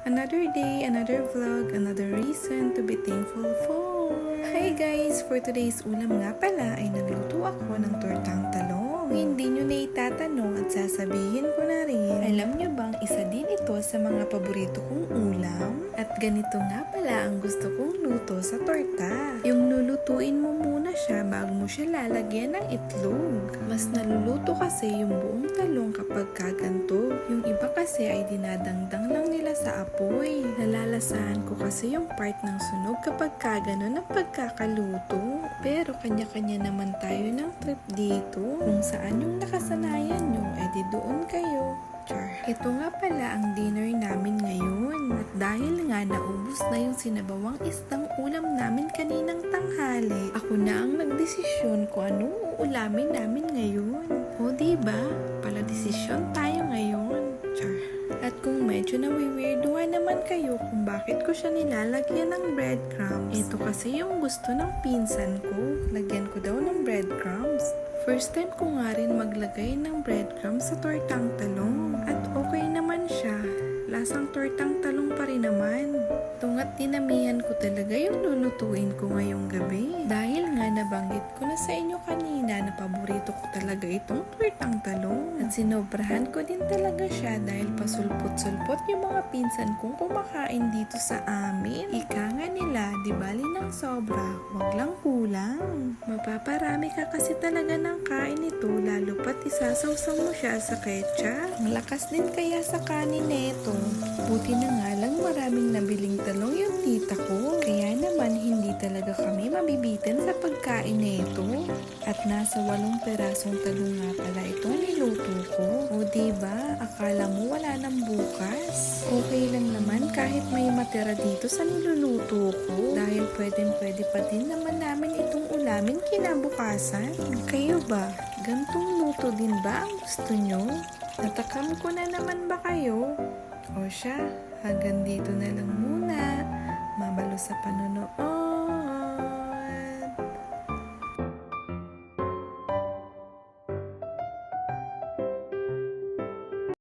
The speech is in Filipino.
Another day, another vlog, another reason to be thankful for. Hi guys! For today's ulam nga pala ay nagluto ako ng tortang talong. Hindi nyo na itatanong at sasabihin ko na rin. Alam nyo bang isa din ito sa mga paborito kong ulam? At ganito nga pala ang gusto kong luto sa torta. Yung lulutuin mo muna siya bago mo siya lalagyan ng itlog. Mas naluluto kasi yung buong talong kapag kaganto. Yung iba kasi ay dinadangdang lang nila sa apoy. Nalalasahan ko kasi yung part ng sunog kapag kagano ng pagkakaluto. Pero kanya-kanya naman tayo ng trip dito. Kung saan yung nakasanayan nyo, edi doon kayo. Char. Ito nga pala ang dinner namin ngayon. At dahil nga naubos na yung sinabawang istang ulam namin kaninang tanghali, ako na ang nagdesisyon kung anong uulamin namin ngayon. O diba? Pala desisyon tayo ngayon. Char. At kung medyo nawiwirduhan naman kayo kung bakit ko siya nilalagyan ng breadcrumbs, ito kasi yung gusto ng pinsan ko. Lagyan ko daw ng breadcrumbs. First time ko nga rin maglagay ng breadcrumbs sa tortang talong. At okay naman siya. Lasang tortang talong pa rin naman. Tungat dinamihan ko talaga yung lulutuin ko ngayong gabi. Dahil nga nabanggit ko na sa inyo kanina na paborito ko talaga itong tortang talong. At sinobrahan ko din talaga siya dahil pasulpot-sulpot yung mga pinsan kong kumakain dito sa amin. Ika nga nila, di bali ng sobra, wag lang kulang. Mapaparami ka kasi talaga ng kain nito lalo pat isasawsaw mo siya sa ketchup. Malakas din kaya sa kanin neto. Buti na nga lang maraming nabiling talong yung tita ko. Kaya naman hindi talaga kami mabibitin sa pagkain nito. At nasa 8 perasong talong nga pala itong niluto ko. O diba, akala mo wala nang bukas? Okay lang naman kahit may matira dito sa niluluto ko. Dahil pwede pa din naman namin itong ulamin kinabukasan. Kayo ba? Gantong luto din ba ang gusto nyo? Natakam ko na naman ba kayo? O siya, hanggang dito na lang muna. Mabalo sa panonood.